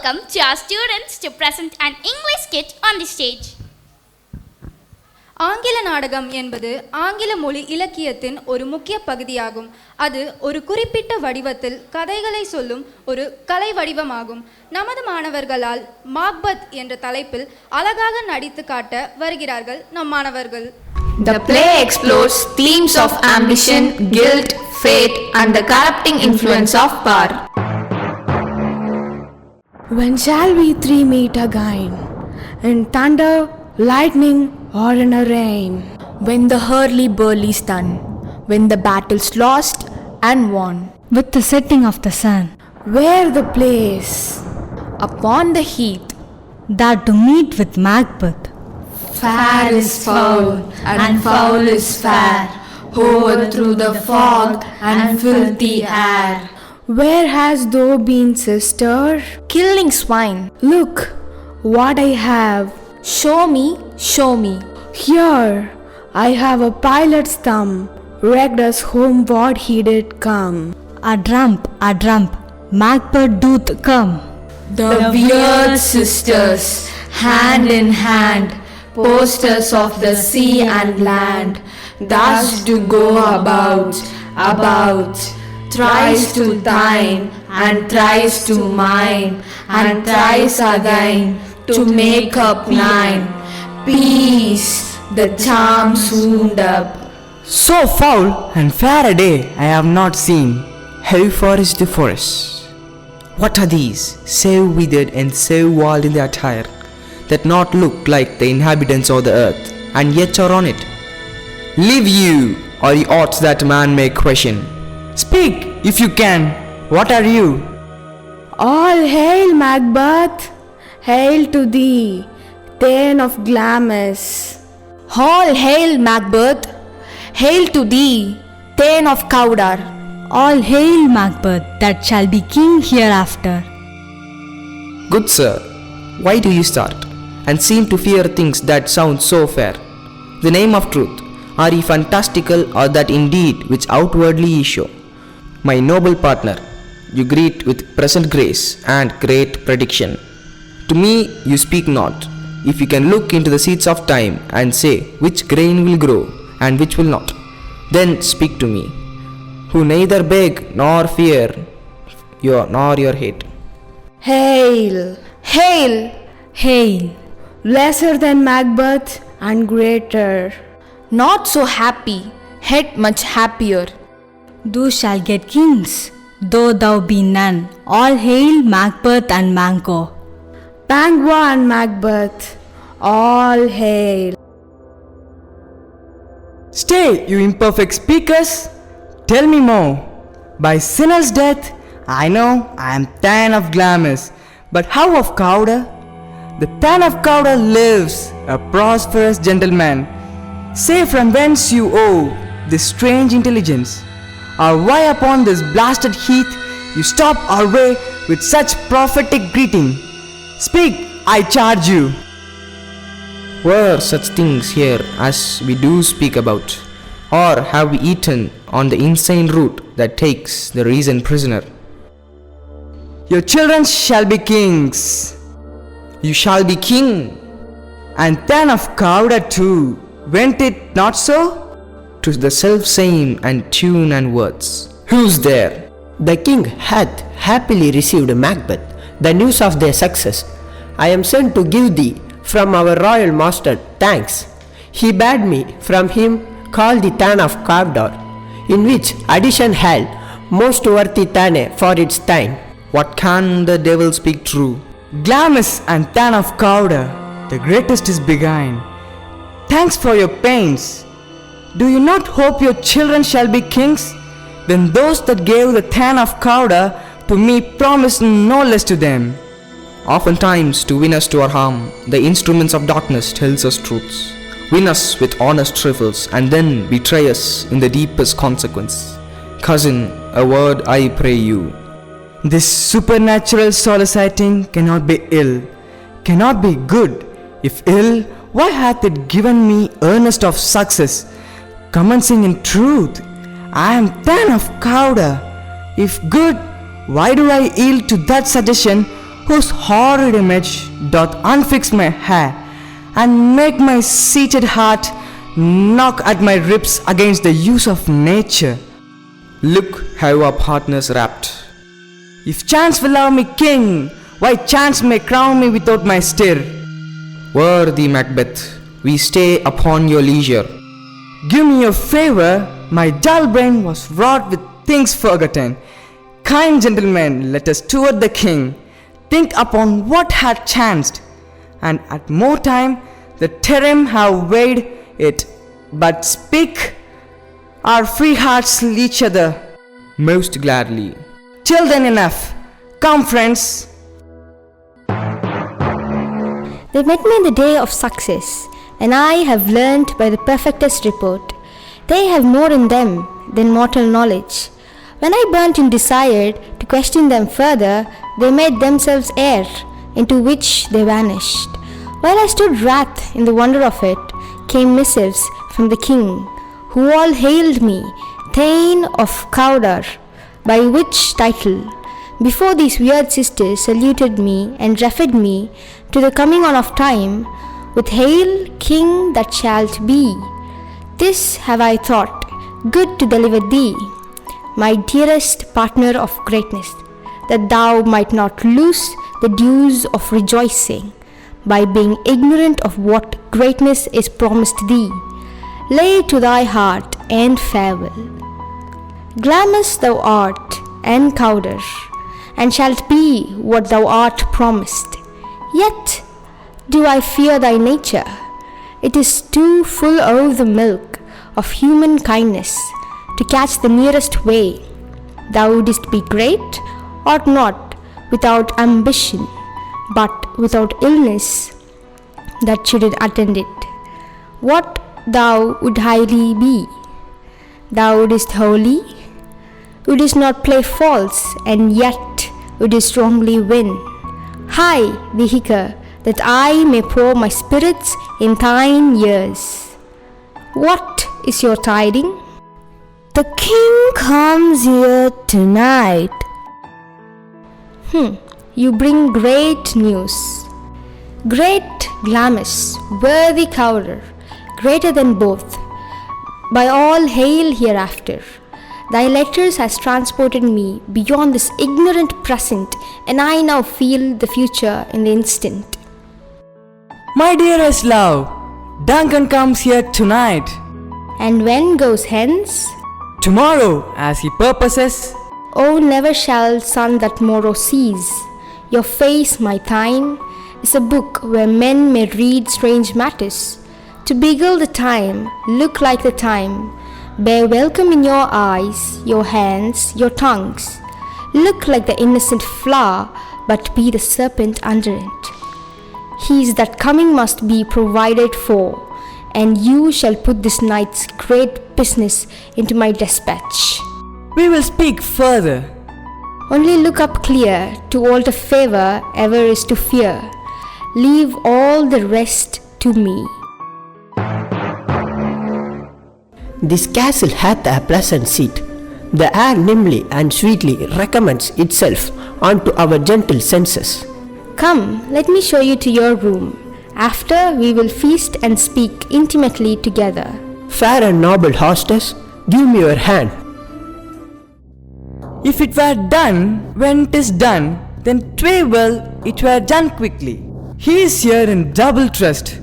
welcome to our students to present an English skit on the stage. ஆங்கில நாடகம் என்பது ஆங்கில மொழி இலக்கியத்தின் ஒரு முக்கிய பகுதியாகும். அது ஒரு குறிப்பிட்ட வடிவத்தில் கதைகளை சொல்லும் ஒரு கலை வடிவமாகும். நமது மாணவர்களால் மாக்பத் என்ற தலைப்பில் அழகாக நடித்து காட்ட வருகிறார்கள் நம் மாணவர்கள். The play explores themes of ambition, guilt, fate and the corrupting influence of power. When shall we three meet again? In thunder, lightning or in a rain? When the hurly-burly's done, when the battle's lost and won. With the setting of the sun. Where the place? Upon the heath. That to meet with Macbeth. Fair is foul and foul is fair, over through the fog and filthy air. Where has thou been, sister? Killing swine. Look what I have. Show me, show me. Here I have a pilot's thumb, wrecked us homeward he did come. A drump, Macbeth doth come. The weird sisters, hand in hand, posters of the sea and land, thus do go about, thrice to thine, and thrice to mine, and thrice again, to make up nine. Peace, the charms wound up. So foul and fair a day I have not seen. Heavy forest the forest. What are these, save withered and save walled in their attire, that not look like the inhabitants of the earth, and yet are on it? Live you, or the oughts that man may question. Speak, if you can, what are you? All hail, Macbeth! Hail to thee, Thane of Glamis! All hail Macbeth, hail to thee, Thane of Cawdor. All hail Macbeth, that shall be king hereafter. Good sir, why do you start, and seem to fear things that sound so fair? The name of truth, are ye fantastical, or that indeed which outwardly ye show? My noble partner, you greet with present grace and great prediction. To me you speak not. If you can look into the seeds of time and say which grain will grow and which will not, then speak to me, who neither beg nor fear nor your hate. Hail! Hail! Hail! Lesser than Macbeth and greater. Not so happy, yet much happier. Thou shall get kings, though thou be none. All hail Macbeth and Manco. Pangua and Macbeth, all hail. Stay, you imperfect speakers! Tell me more. By sinner's death, I know I am Thane of Glamis, but how of Cawdor? The Thane of Cawdor lives, a prosperous gentleman. Say from whence you owe this strange intelligence, or why upon this blasted heath you stop our way with such prophetic greeting. Speak, I charge you. Were such things here as we do speak about, or have we eaten on the insane root that takes the reason prisoner? Your children shall be kings. You shall be king, and Thane of Cawdor too. Went it not so? To the self same and tune and words. Who's there? The king hath happily received Macbeth, the news of their success. I am sent to give thee from our royal master thanks. He bade me from him call the Thane of Cawdor, in which addition held most worthy Thane for its time. What can the devil speak true? Glamis and Thane of Cawdor, the greatest is behind. Thanks for your pains. Do you not hope your children shall be kings? Then those that gave the Thane of Cawdor to me promised no less to them. Oftentimes to win us to our harm, the instruments of darkness tells us truths. Win us with honest trifles and then betray us in the deepest consequence. Cousin, a word I pray you. This supernatural soliciting cannot be ill, cannot be good. If ill, why hath it given me earnest of success, commencing in truth? I am Thane of Cawdor. If good, why do I yield to that suggestion whose horrid image doth unfix my hair, and make my seated heart knock at my ribs against the use of nature. Look how our partners wrapped. If chance will love me king, why chance may crown me without my stir. Worthy Macbeth, we stay upon your leisure. Give me your favor, my dull brain was wrought with things forgotten. Kind gentlemen, let us toward the king think upon what had chanced, and at more time the term have weighed it. But speak, our free hearts each other. Most gladly. Till then enough. Come, friends. They met me in the day of success, and I have learnt by the perfectest report. They have more in them than mortal knowledge. When I burnt in desire to question them further, they made themselves air, into which they vanished. While I stood wrath in the wonder of it, came missives from the king, who all hailed me, Theni of Cawdor, by which title, before these weird sisters saluted me and referred me to the coming on of time, with Hail, King that shalt be. This have I thought good to deliver thee, my dearest partner of greatness, that thou might not lose the dues of rejoicing by being ignorant of what greatness is promised thee. Lay to thy heart and farewell. Glamis thou art and Cawdor, and shalt be what thou art promised. Yet do I fear thy nature. It is too full of the milk of human kindness to catch the nearest way. Thou wouldst be great, or not without ambition, but without illness that should attend it. What thou would highly be? Thou wouldst wholly, wouldst not play false, and yet wouldst strongly win. High vehicle, that I may pour my spirits in thine ears. What is your tiding? The king comes here tonight. You bring great news. Great Glamis, worthy Cawdor, greater than both. By all hail hereafter. Thy letters has transported me beyond this ignorant present, and I now feel the future in the instant. My dearest love, Duncan comes here tonight. And when goes hence? Tomorrow, as he purposes. Oh, never shall sun that morrow cease. Your face, my Thine, is a book where men may read strange matters. To beguile the time, look like the time, bear welcome in your eyes, your hands, your tongues. Look like the innocent flower, but be the serpent under it. He is that coming must be provided for, and you shall put this night's great business into my dispatch. We will speak further. Only look up clear, to alter favor ever is to fear. Leave all the rest to me. This castle hath a pleasant seat. The air nimbly and sweetly recommends itself unto our gentle senses. Come, let me show you to your room. After, we will feast and speak intimately together. Fair and noble hostess, give me your hand. If it were done when 'tis done, then 'twere well it were done quickly. He is here in double trust.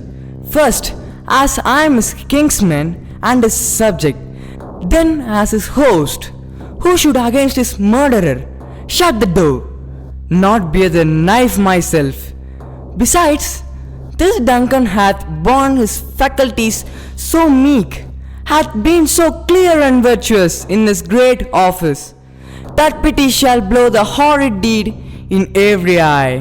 First, as I am his kinsman and his subject, then as his host, who should against his murderer shut the door, not bear the knife myself. Besides, this Duncan hath borne his faculties so meek, hath been so clear and virtuous in his great office, that pity shall blow the horrid deed in every eye.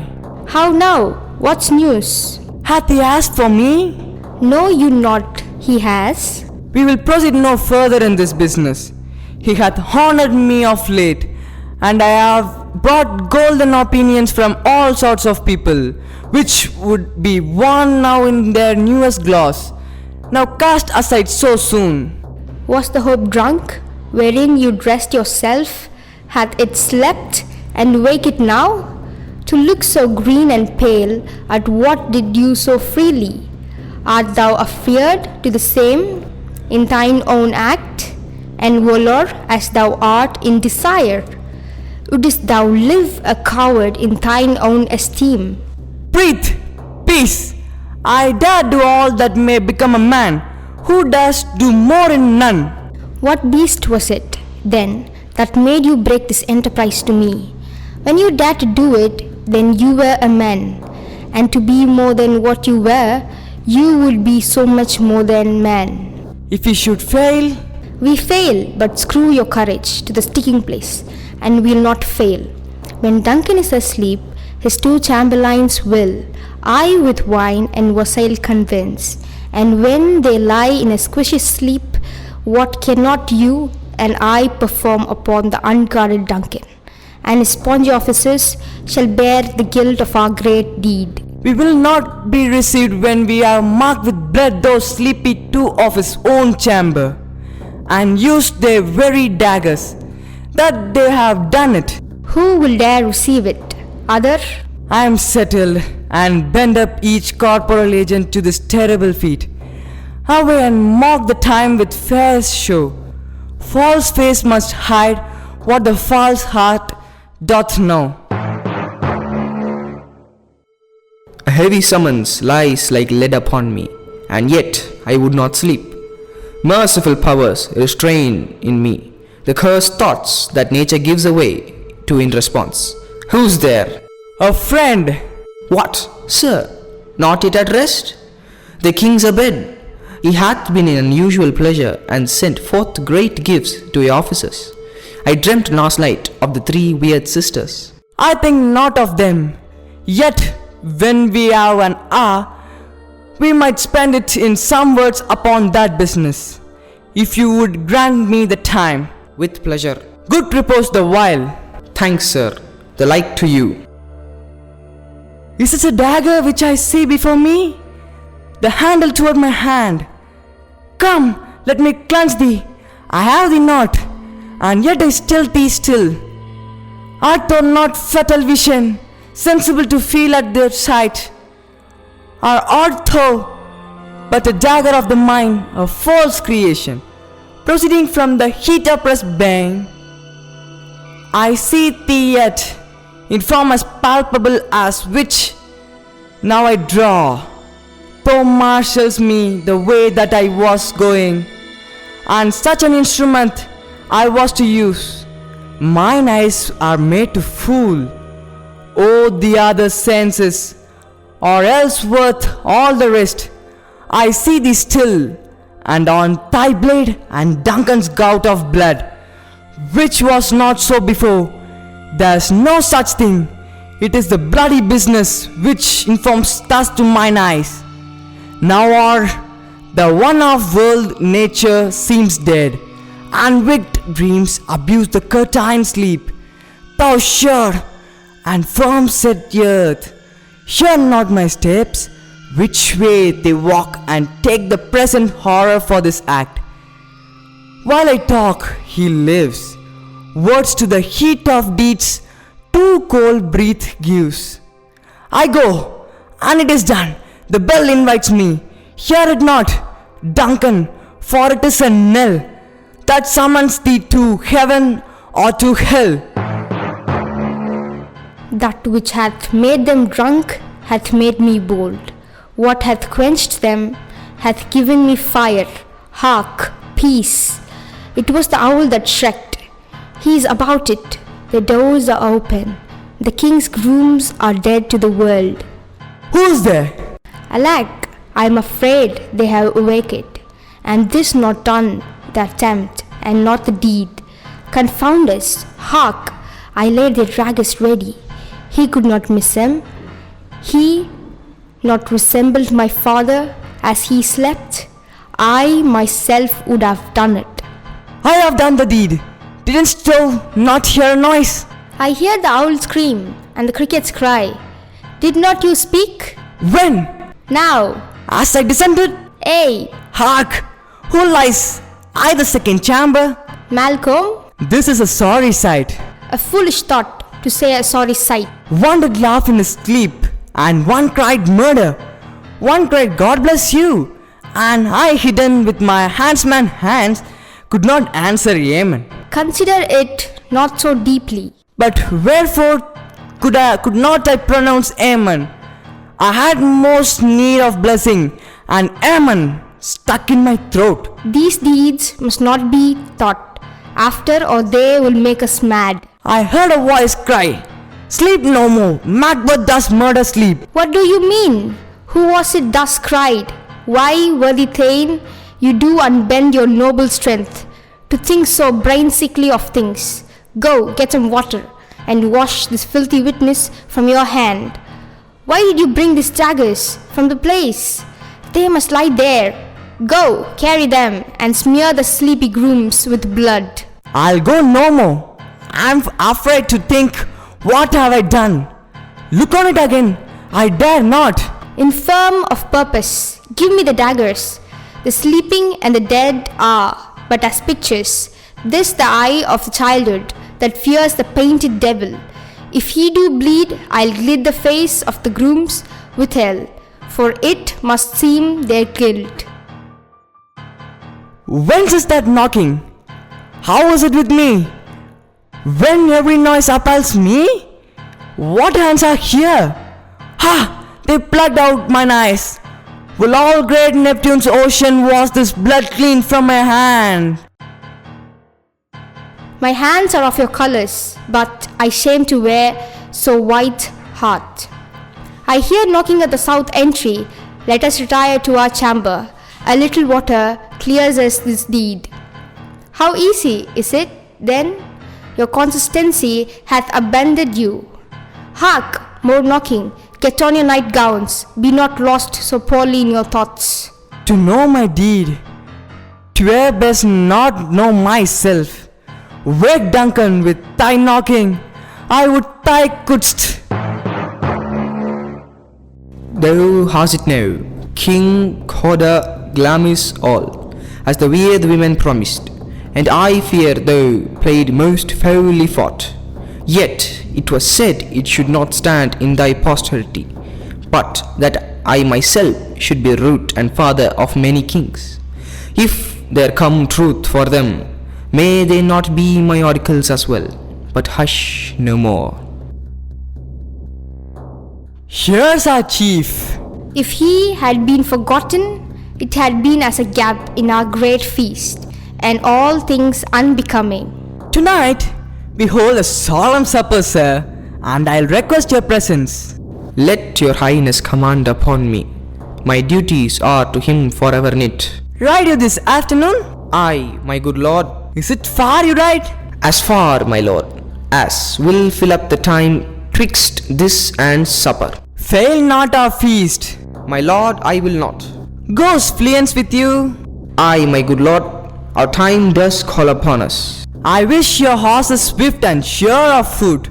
How now? What's news? Hath he asked for me? Know you not he has? We will proceed no further in this business. He hath honored me of late, and I have brought golden opinions from all sorts of people, which would be worn now in their newest gloss, now cast aside so soon. Was the hope drunk, wherein you dressed yourself? Hath it slept, and wake it now? To look so green and pale, at what did you so freely? Art thou afeard to the same in thine own act, and valor as thou art in desire? Wouldst thou live a coward in thine own esteem? Breathe! Peace! I dare do all that may become a man, who does do more in none. What beast was it, then, that made you break this enterprise to me? When you dared to do it, then you were a man, and to be more than what you were, you would be so much more than man. If we should fail, we fail, but screw your courage to the sticking place, and we'll not fail. When Duncan is asleep, his 2 chamberlains will, I with wine and wassail convince, and when they lie in a squishy sleep, what cannot you and I perform upon the unguarded Duncan, and his spongy officers shall bear the guilt of our great deed. we will not be received when we are marked with blood those sleepy 2 of his own chamber, and used their very daggers, that they have done it. Who will dare receive it? Other? I am settled, and bend up each corporal agent to this terrible feat. Away and mock the time with fair show. False face must hide what the false heart doth know. A heavy summons lies like lead upon me, and yet I would not sleep. Merciful powers restrain in me the cursed thoughts that nature gives away to in response. Who's there? A friend! What, sir? Not yet at rest? The king's abed. He hath been in unusual pleasure, and sent forth great gifts to your officers. I dreamt last night of the 3 weird sisters. I think not of them. Yet, when we have an hour, we might spend it in some words upon that business, if you would grant me the time. With pleasure. Good repose the while. Thanks, sir. The like to you. Is it a dagger which I see before me? The handle toward my hand. Come, let me cleanse thee. I have thee not, and yet I still thee still. Art thou not fatal vision, sensible to feel at their sight? Or art thou but a dagger of the mind, a false creation, proceeding from the heat oppressed brain? I see thee yet, in form as palpable as which now I draw. Thou marshals me the way that I was going, and such an instrument I was to use. Mine eyes are made to fool, oh the other senses, or else worth all the rest. I see thee still, and on thy blade and Duncan's gout of blood, which was not so before. There's no such thing. It is the bloody business which informs thus to mine eyes. Now or the one of world nature seems dead, and wicked dreams abuse the curtained sleep. Thou sure and firm set earth, hear not my steps, which way they walk, and take the present horror for this act. While I talk, he lives. Words to the heat of deeds too cold breath gives. I go, and it is done. The bell invites me. Hear it not, Duncan, for it is a knell that summons thee to heaven or to hell. That which hath made them drunk hath made me bold. What hath quenched them hath given me fire. Hark, peace. It was the owl that shrieked. He is about it. The doors are open. The king's grooms are dead to the world. Who's there? Alack, I am afraid they have awaked, and this not done the attempt, and not the deed. Confound us! Hark! I laid their daggers ready. He could not miss them. He not resembled my father as he slept. I myself would have done it. I have done the deed. Didn't thou not hear a noise? I hear the owl scream and the crickets cry. Did not you speak? When? Now. As I descended? Hey! Hark! Who lies? I the second chamber? Malcolm? This is a sorry sight. A foolish thought. to say a sorry sight. One did laugh in his sleep, and one cried murder. One cried, God bless you. And I, hidden with my handsman hands, could not answer amen. Consider it not so deeply. But wherefore could not I pronounce amen? I had most need of blessing, and amen stuck in my throat. These deeds must not be thought after, or they will make us mad. I heard a voice cry, sleep no more, Macbeth does murder sleep. What do you mean? Who was it thus cried? Why, worthy Thane, you do unbend your noble strength to think so brain-sickly of things. Go, get some water, and wash this filthy witness from your hand. Why did you bring these daggers from the place? They must lie there. Go, carry them, and smear the sleepy grooms with blood. I'll go no more. I'm afraid to think, what have I done? Look on it again. I dare not. Infirm of purpose, give me the daggers. The sleeping and the dead are but as pictures. This the eye of the childhood that fears the painted devil. If he do bleed, I'll glit the face of the grooms with hell, for it must seem their guilt. Whence is that knocking? How is it with me? When every noise appals me? What hands are here? Ha! They plucked out mine eyes. Will all great Neptune's ocean wash this blood clean from my hand? My hands are of your colors, but I shame to wear so white heart. I hear knocking at the south entry. Let us retire to our chamber. A little water clears us this deed. How easy is it, then? Your consistency hath abandoned you. Hark! More knocking. Get on your nightgowns. Be not lost so poorly in your thoughts. To know my deed, 'twere best not know myself. Wake, Duncan, with thy knocking. I would thou couldst. Thou hast it now, King Coda Glamis all, as the weird women promised, and I fear thou played most foully fought. Yet it was said it should not stand in thy posterity, but that I myself should be root and father of many kings. If there come truth for them, may they not be my oracles as well, but hush no more. Here's our chief. If he had been forgotten, it had been as a gap in our great feast, and all things unbecoming. Tonight, we hold a solemn supper, sir, and I'll request your presence. Let your highness command upon me. My duties are to him forever knit. Ride you this afternoon? Aye, my good lord. Is it far you ride? As far, my lord, as will fill up the time twixt this and supper. Fail not our feast. My lord, I will not. Goes fleance with you? Aye, my good lord, our time does call upon us. I wish your horses swift and sure of foot,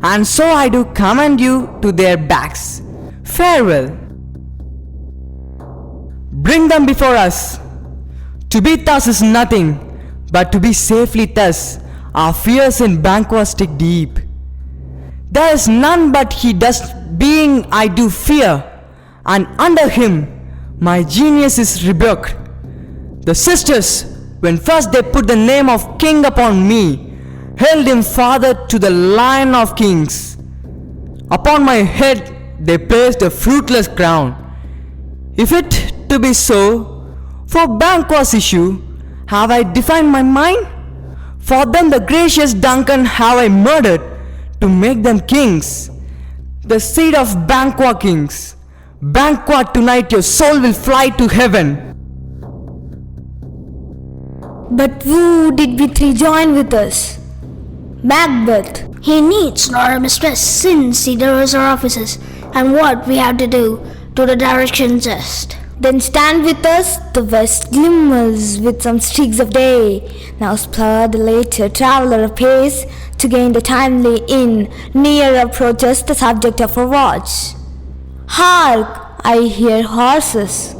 and so I do commend you to their backs. Farewell. Bring them before us. To be thus is nothing, but to be safely thus, our fears in Banquo stick deep. There is none but he does being I do fear, and under him my genius is rebuked. The sisters, when first they put the name of king upon me, held him father to the lion of kings. Upon my head they placed a fruitless crown. If it to be so, for Banquo's issue have I defined my mind? For them the gracious Duncan have I murdered to make them kings, the seed of Banquo kings. Banquo, tonight your soul will fly to heaven. But who did we three join with us? Macbeth. He needs not a mistress since he knows our offices and what we have to do to the direction just. Then stand with us, the west glimmers with some streaks of day. Now spur the later traveller apace to gain the timely inn. Near approaches the subject of our watch. Hark! I hear horses.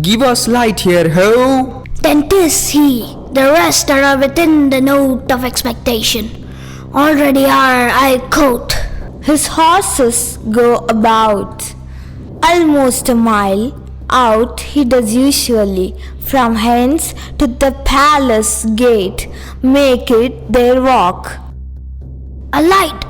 Give us light here, ho! Then 'tis he. The rest are within the note of expectation. Already are, I quote. His horses go about almost a mile out he does usually, from hence to the palace gate, make it their walk. A light,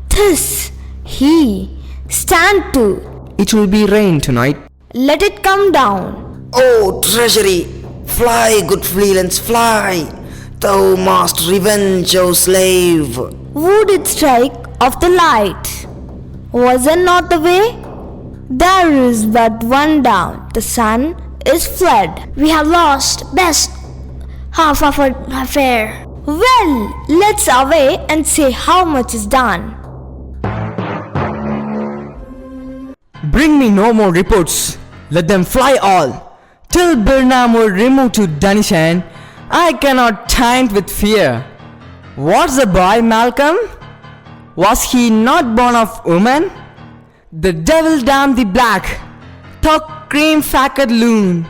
This he stand to, It will be rain tonight. let it come down. O treasury, fly, good freelance, fly. Thou must revenge, O slave. Would it strike of the light? Was it not the way? There is but one down, the sun is fled. we have lost best half of our affair. Well, let's away and see how much is done. Bring me no more reports. Let them fly all. Till Birnam were removed to Danishan, I cannot taint with fear. What's the boy, Malcolm? Was he not born of woman? The devil damn the black, talk cream facket loon.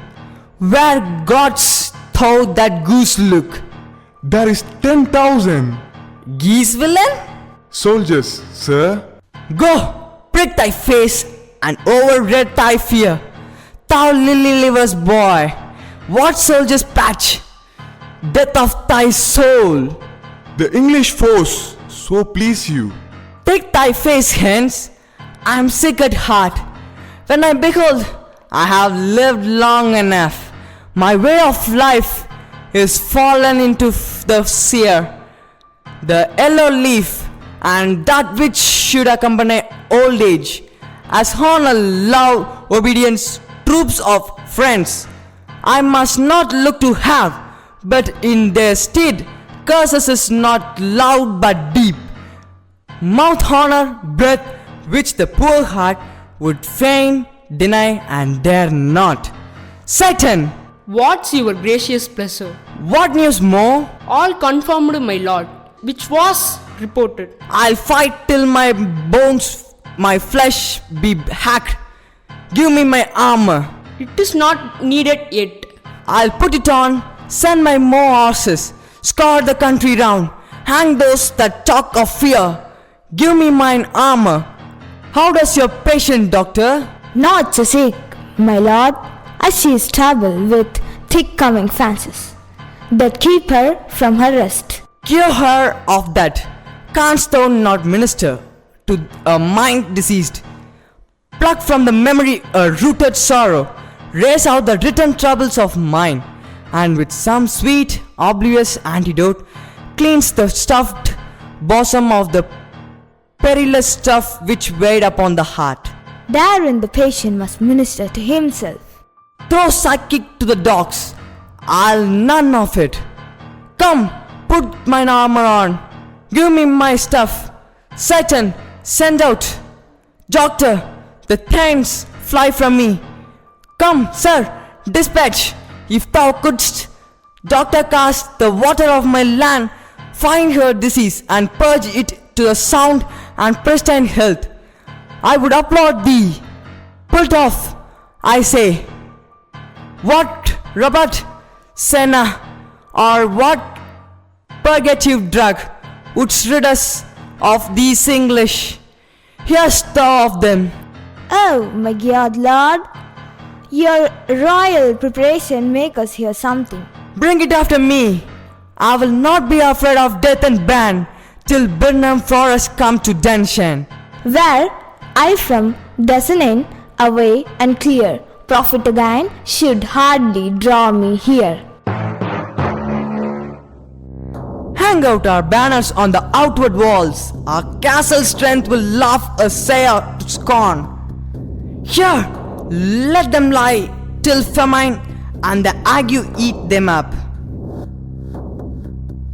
Where gods thought that goose look? There is 10,000 Geese villain? soldiers, sir. Go, prick thy face and overread thy fear. Thou lily liver's boy, what soldiers patch? Death of thy soul. The English force so please you. Take thy face hence. I am sick at heart. When I behold, I have lived long enough. My way of life is fallen into the sear. The yellow leaf and that which should accompany old age, as honor, love, obedience, troops of friends, I must not look to have, but in their stead, curses is not loud but deep. Mouth honor, breath, which the poor heart would fain deny and dare not. Satan! What's your gracious pleasure? What news more? All confirmed, my lord, which was reported. I'll fight till my bones, my flesh be hacked. Give me my armor. It is not needed yet. I'll put it on, send my more horses, scour the country round, hang those that talk of fear. Give me mine armor. How does your patient, doctor? Not so sick, my lord, as she is troubled with thick coming fancies that keep her from her rest. Cure her of that. Canst thou not minister to a mind diseased? Pluck from the memory a rooted sorrow, raise out the written troubles of mine, and with some sweet, oblivious antidote, cleanse the stuffed bosom of the perilous stuff which weighed upon the heart. Therein the patient must minister to himself. Throw psychic to the dogs. I'll none of it. Come, put mine armor on. Give me my stuff. Satan, send out. Doctor, the thanks fly from me. Come, sir, dispatch. If thou couldst, doctor, cast the water of my land, find her disease and purge it to the sound and pristine health. I would applaud thee. Put off, I say. What Robert Senna or what purgative drug would rid us of these English? Here's thou of them. Oh, my God, Lord, your royal preparation make us hear something. Bring it after me. I will not be afraid of death and ban till Birnam Forest come to Danshan. Where I from Dasanin away and clear, profit again should hardly draw me here. Hang out our banners on the outward walls. Our castle strength will laugh a sail to scorn. Here, let them lie till famine and the ague eat them up.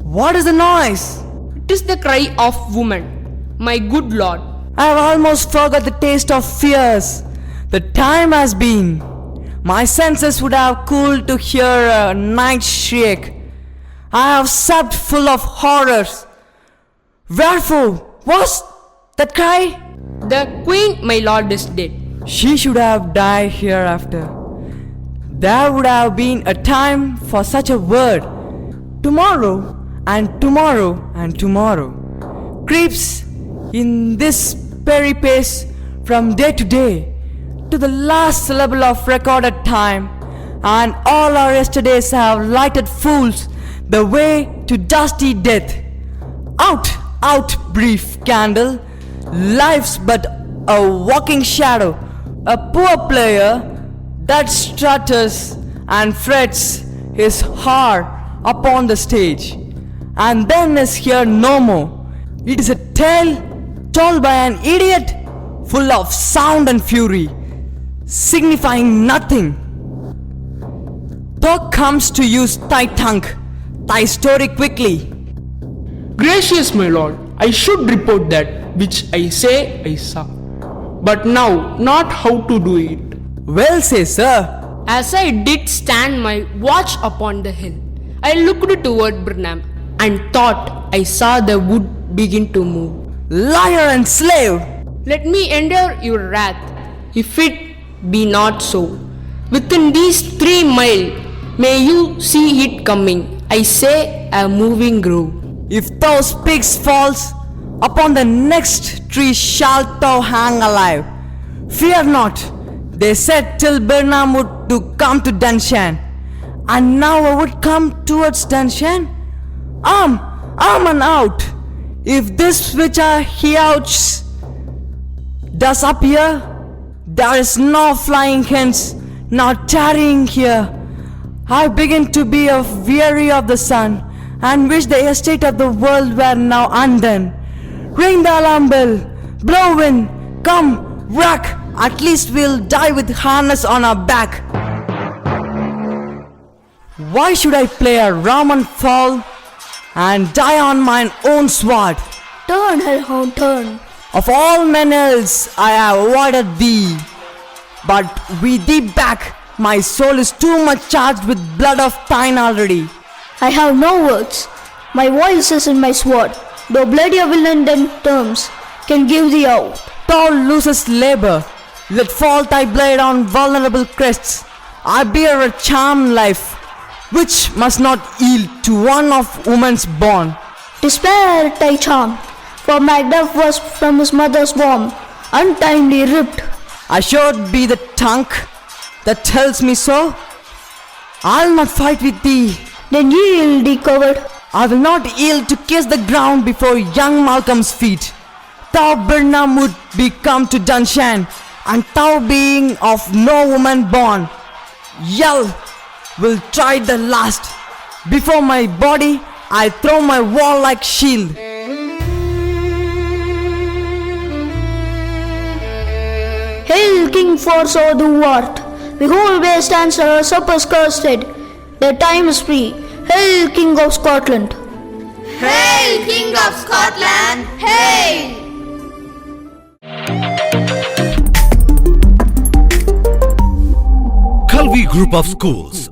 What is the noise? It is the cry of woman, my good lord. I have almost forgot the taste of fears. The time has been. My senses would have cooled to hear a night shriek. I have supped full of horrors. Wherefore was that cry? The queen, my lord, is dead. She should have died hereafter. There would have been a time for such a word. Tomorrow and tomorrow and tomorrow. creeps in this peripace from day to day to the last syllable of recorded time, and all our yesterdays have lighted fools the way to dusty death. Out, out, brief candle, life's but a walking shadow, a poor player that strutters and frets his heart upon the stage, and then is here no more. It is a tale told by an idiot, full of sound and fury, signifying nothing. Thou comes to use thy tongue, thy story quickly. Gracious my lord, I should report that which I say I saw, but now not how to do it. Well say, sir. As I did stand my watch upon the hill, I looked toward Burnham and thought I saw the wood begin to move. Liar and slave! Let me endure your wrath, if it be not so. Within these 3 miles, may you see it coming, I say a moving grove. If thou speaks false, upon the next tree shalt thou hang alive. Fear not, they said till Burnham would to come to Dunshan, and now I would come towards Dunshan. Arm and out. If this which I heouts does appear, there is no flying hence, nor tarrying here. I begin to be weary of the sun, and wish the estate of the world were now undone. Ring the alarm bell, blow wind, come, rack, at least we'll die with harness on our back. Why should I play a Raman fall and die on mine own sword? Turn, hellhound, turn. Of all men else I have avoided thee, but with thee back, my soul is too much charged with blood of thine already. I have no words. My voice is in my sword. Though bloody a villain than terms can give thee out. Thou losest labor. Let fall thy blade on vulnerable crests. I bear a charmed life, which must not yield to one of woman's born. Despair at thy charm, for Macduff was from his mother's womb, untimely ripped. Assured be the tongue that tells me so. I'll not fight with thee. Then yield, thee coward. I will not yield to kiss the ground before young Malcolm's feet. Thou, Burnham, would be come to Dunshan, and thou being of no woman born, yell will try the last. Before my body I throw my warlike shield. Hail, King Forso thou art. Behold, where stands our supper's cursed head. The time is free. Hail, King of Scotland. Hail, King of Scotland! Hail! Kalvi Group of Schools,